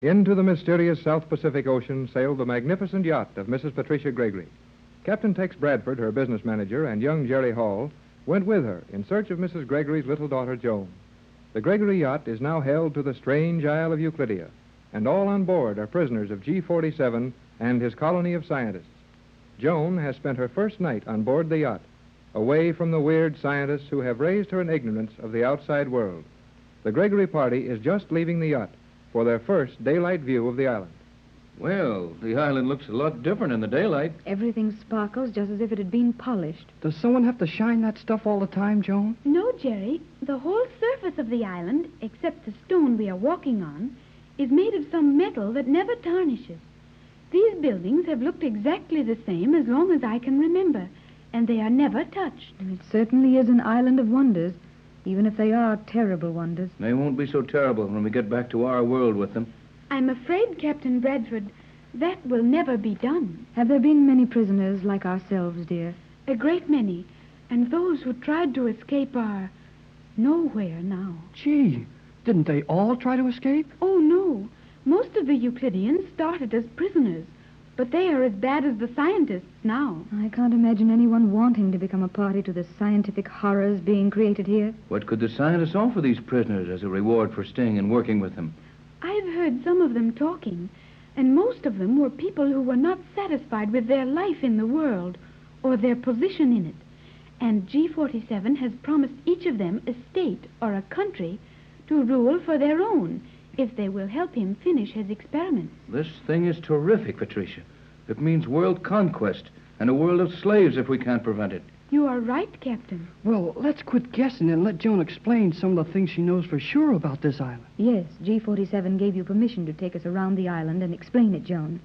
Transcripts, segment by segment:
Into the mysterious South Pacific Ocean sailed the magnificent yacht of Mrs. Patricia Gregory. Captain Tex Bradford, her business manager, and young Jerry Hall went with her in search of Mrs. Gregory's little daughter, Joan. The Gregory yacht is now held to the strange Isle of Euclidia, and all on board are prisoners of G-47 and his colony of scientists. Joan has spent her first night on board the yacht, away from the weird scientists who have raised her in ignorance of the outside world. The Gregory party is just leaving the yacht for their first daylight view of the island. Well, the island looks a lot different in the daylight. Everything sparkles just as if it had been polished. Does someone have to shine that stuff all the time, Joan? No, Jerry. The whole surface of the island, except the stone we are walking on, is made of some metal that never tarnishes. These buildings have looked exactly the same as long as I can remember, and they are never touched. It certainly is an island of wonders, even if they are terrible wonders. They won't be so terrible when we get back to our world with them. I'm afraid, Captain Bradford, that will never be done. Have there been many prisoners like ourselves, dear? A great many, and those who tried to escape are nowhere now. Gee, didn't they all try to escape? Oh, no. Most of the Euclideans started as prisoners, but they are as bad as the scientists now. I can't imagine anyone wanting to become a party to the scientific horrors being created here. What could the scientists offer these prisoners as a reward for staying and working with them? I've heard some of them talking, and most of them were people who were not satisfied with their life in the world or their position in it. And G-47 has promised each of them a state or a country to rule for their own if they will help him finish his experiments. This thing is terrific, Patricia. It means world conquest and a world of slaves if we can't prevent it. You are right, Captain. Well, let's quit guessing and let Joan explain some of the things she knows for sure about this island. Yes, G-47 gave you permission to take us around the island and explain it, Joan.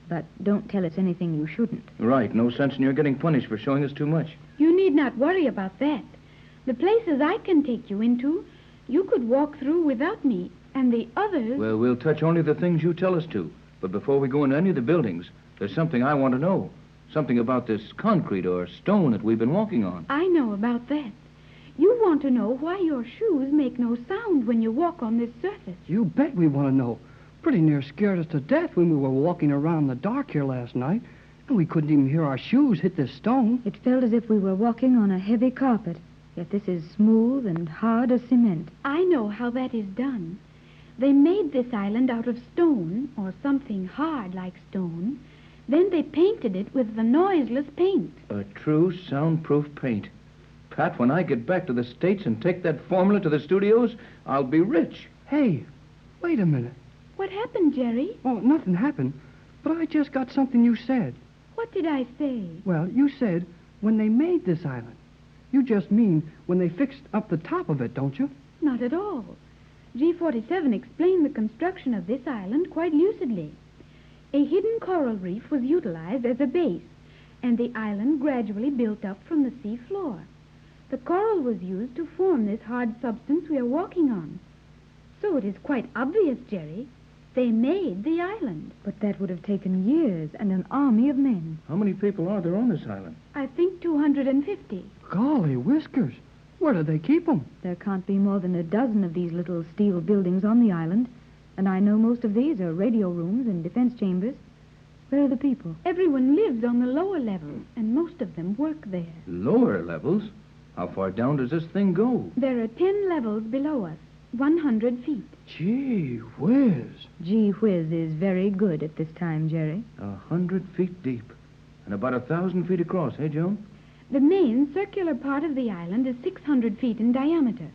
But don't tell us anything you shouldn't. Right. No sense in your getting punished for showing us too much. You need not worry about that. The places I can take you into, you could walk through without me, and the others... Well, we'll touch only the things you tell us to. But before we go into any of the buildings, there's something I want to know. Something about this concrete or stone that we've been walking on. I know about that. You want to know why your shoes make no sound when you walk on this surface. You bet we want to know. Pretty near scared us to death when we were walking around in the dark here last night, and we couldn't even hear our shoes hit this stone. It felt as if we were walking on a heavy carpet, yet this is smooth and hard as cement. I know how that is done. They made this island out of stone, or something hard like stone. Then they painted it with the noiseless paint. A true soundproof paint. Pat, when I get back to the States and take that formula to the studios, I'll be rich. Hey, wait a minute. What happened, Jerry? Oh, nothing happened, but I just got something you said. What did I say? Well, you said when they made this island. You just mean when they fixed up the top of it, don't you? Not at all. G-47 explained the construction of this island quite lucidly. A hidden coral reef was utilized as a base, and the island gradually built up from the sea floor. The coral was used to form this hard substance we are walking on. So it is quite obvious, Jerry. They made the island. But that would have taken years and an army of men. How many people are there on this island? I think 250. Golly whiskers. Where do they keep them? There can't be more than a dozen of these little steel buildings on the island, and I know most of these are radio rooms and defense chambers. Where are the people? Everyone lives on the lower levels, and most of them work there. Lower levels? How far down does this thing go? There are 10 levels below us, 100 feet. Gee whiz. Gee whiz is very good at this time, Jerry. 100 feet deep. And about 1,000 feet across, eh, Joan? The main circular part of the island is 600 feet in diameter.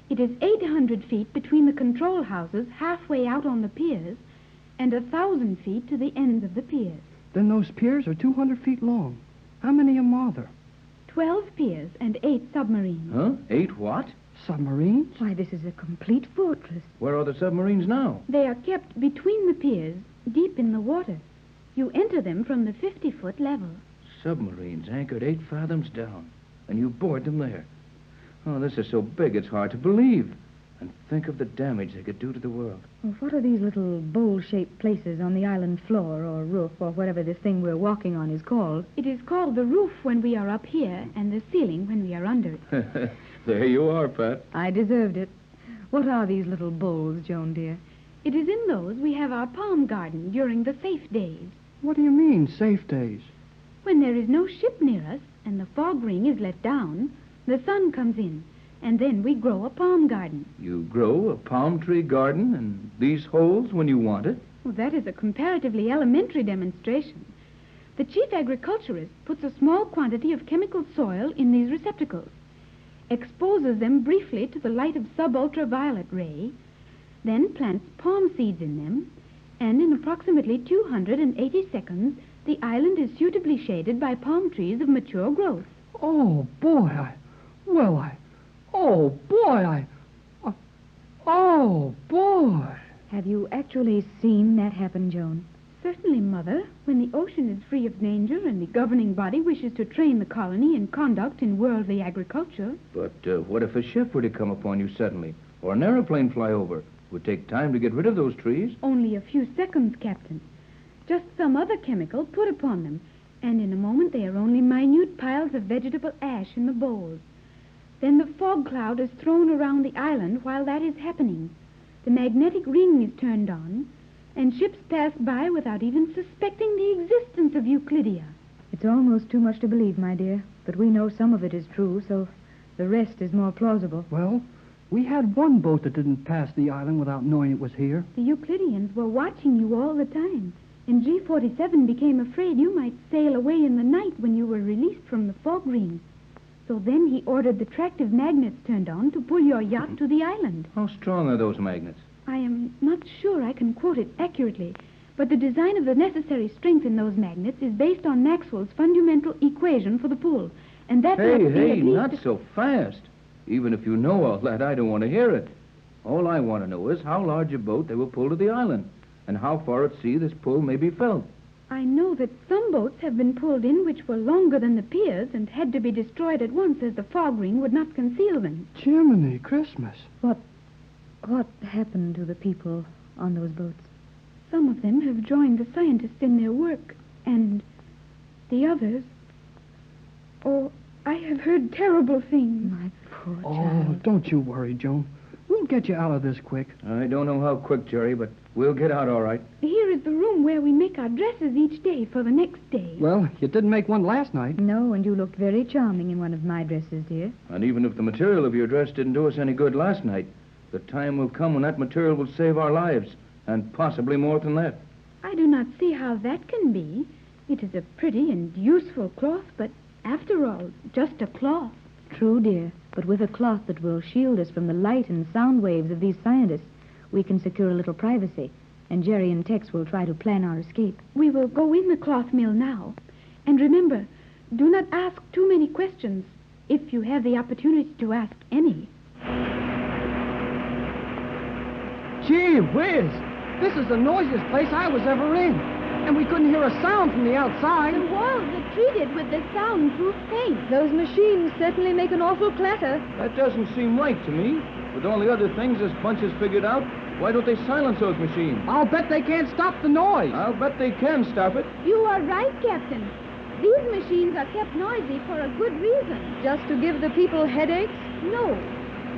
It is 800 feet between the control houses halfway out on the piers and 1,000 feet to the ends of the piers. Then those piers are 200 feet long. How many of them are there? 12 piers and 8 submarines. Huh? 8 what? Submarines? Why, this is a complete fortress. Where are the submarines now? They are kept between the piers, deep in the water. You enter them from the 50-foot level. Submarines anchored 8 fathoms down, and you board them there. Oh, this is so big it's hard to believe. And think of the damage they could do to the world. Well, what are these little bowl-shaped places on the island floor or roof or whatever this thing we're walking on is called? It is called the roof when we are up here and the ceiling when we are under it. There you are, Pat. I deserved it. What are these little bowls, Joan, dear? It is in those we have our palm garden during the safe days. What do you mean, safe days? When there is no ship near us and the fog ring is let down, the sun comes in, and then we grow a palm garden. You grow a palm tree garden in these holes when you want it? Well, that is a comparatively elementary demonstration. The chief agriculturist puts a small quantity of chemical soil in these receptacles, exposes them briefly to the light of sub-ultraviolet ray, then plants palm seeds in them, and in approximately 280 seconds, the island is suitably shaded by palm trees of mature growth. Oh, boy, oh, boy. Have you actually seen that happen, Joan? Certainly, Mother. When the ocean is free of danger and the governing body wishes to train the colony in conduct in worldly agriculture. But what if a ship were to come upon you suddenly, or an airplane fly over? It would take time to get rid of those trees. Only a few seconds, Captain. Just some other chemical put upon them, and in a moment they are only minute piles of vegetable ash in the bowls. Then the fog cloud is thrown around the island while that is happening. The magnetic ring is turned on, and ships pass by without even suspecting the existence of Euclidia. It's almost too much to believe, my dear, but we know some of it is true, so the rest is more plausible. Well, we had one boat that didn't pass the island without knowing it was here. The Euclideans were watching you all the time, and G47 became afraid you might sail away in the night when you were released from the fog ring. So then he ordered the tractive magnets turned on to pull your yacht to the island. How strong are those magnets? I am not sure I can quote it accurately, but the design of the necessary strength in those magnets is based on Maxwell's fundamental equation for the pull, and that must be at Hey, least not so fast. Even if you know all that, I don't want to hear it. All I want to know is how large a boat they will pull to the island, and how far at sea this pull may be felt. I know that some boats have been pulled in which were longer than the piers and had to be destroyed at once as the fog ring would not conceal them. Jiminy Christmas. What happened to the people on those boats? Some of them have joined the scientists in their work, and the others... Oh, I have heard terrible things. My poor Oh, child. don't you worry, Joan. We'll get you out of this quick. I don't know how quick, Jerry, but we'll get out all right. Here is the room where we make our dresses each day for the next day. Well, you didn't make one last night. No, and you looked very charming in one of my dresses, dear. And even if the material of your dress didn't do us any good last night, the time will come when that material will save our lives, and possibly more than that. I do not see how that can be. It is a pretty and useful cloth, but after all, just a cloth. True, dear, but with a cloth that will shield us from the light and sound waves of these scientists, we can secure a little privacy, and Jerry and Tex will try to plan our escape. We will go in the cloth mill now. And remember, do not ask too many questions, if you have the opportunity to ask any. Gee whiz! This is the noisiest place I was ever in. And we couldn't hear a sound from the outside. The walls are treated with the soundproof paint. Those machines certainly make an awful clatter. That doesn't seem right to me. With all the other things this bunch has figured out, why don't they silence those machines? I'll bet they can't stop the noise. I'll bet they can stop it. You are right, Captain. These machines are kept noisy for a good reason. Just to give the people headaches? No,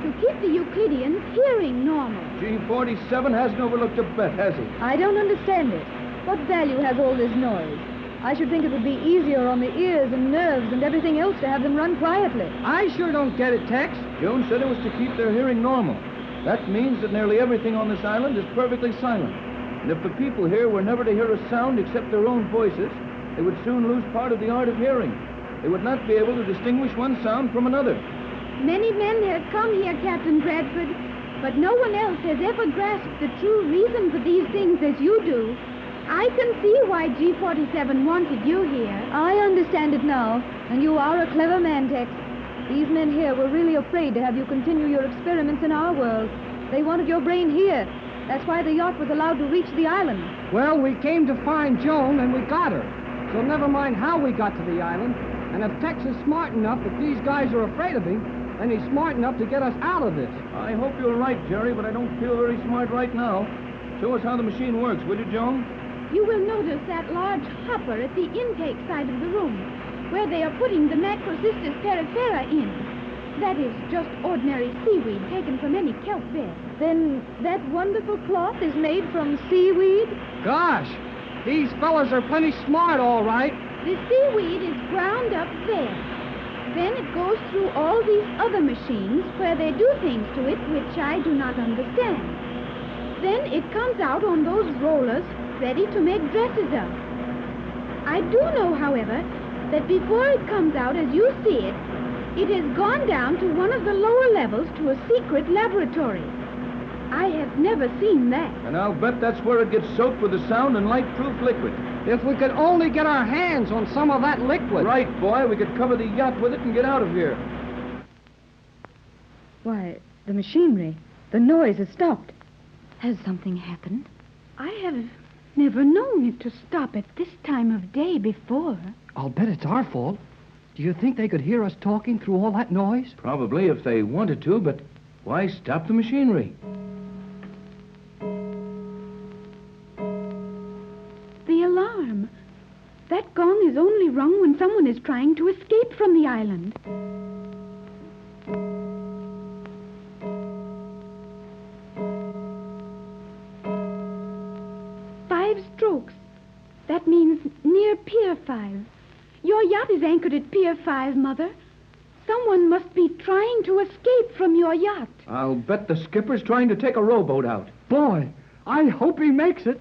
to keep the Euclideans hearing normal. G47 hasn't overlooked a bet, has he? I don't understand it. What value has all this noise? I should think it would be easier on the ears and nerves and everything else to have them run quietly. I sure don't get it, Tex. Joan said it was to keep their hearing normal. That means that nearly everything on this island is perfectly silent. And if the people here were never to hear a sound except their own voices, they would soon lose part of the art of hearing. They would not be able to distinguish one sound from another. Many men have come here, Captain Bradford, but no one else has ever grasped the true reason for these things as you do. I can see why G47 wanted you here. I understand it now, and you are a clever man, Tex. These men here were really afraid to have you continue your experiments in our world. They wanted your brain here. That's why the yacht was allowed to reach the island. Well, we came to find Joan, and we got her. So never mind how we got to the island. And if Tex is smart enough, if these guys are afraid of him, then he's smart enough to get us out of this. I hope you're right, Jerry, but I don't feel very smart right now. Show us how the machine works, will you, Joan? You will notice that large hopper at the intake side of the room, where they are putting the Macrocystis perifera in. That is just ordinary seaweed taken from any kelp bed. Then that wonderful cloth is made from seaweed? Gosh, these fellas are plenty smart, all right. The seaweed is ground up there. Then it goes through all these other machines where they do things to it which I do not understand. Then it comes out on those rollers ready to make dresses of. I do know, however, that before it comes out as you see it, it has gone down to one of the lower levels to a secret laboratory. I have never seen that. And I'll bet that's where it gets soaked with the sound and light-proof liquid. If we could only get our hands on some of that liquid. Right, boy. We could cover the yacht with it and get out of here. Why, the machinery. The noise has stopped. Has something happened? I have never known it to stop at this time of day before. I'll bet it's our fault. Do you think they could hear us talking through all that noise? Probably if they wanted to, but why stop the machinery? The alarm. That gong is only rung when someone is trying to escape from the island. Strokes. That means near Pier 5. Your yacht is anchored at Pier 5, Mother. Someone must be trying to escape from your yacht. I'll bet the skipper's trying to take a rowboat out. Boy, I hope he makes it.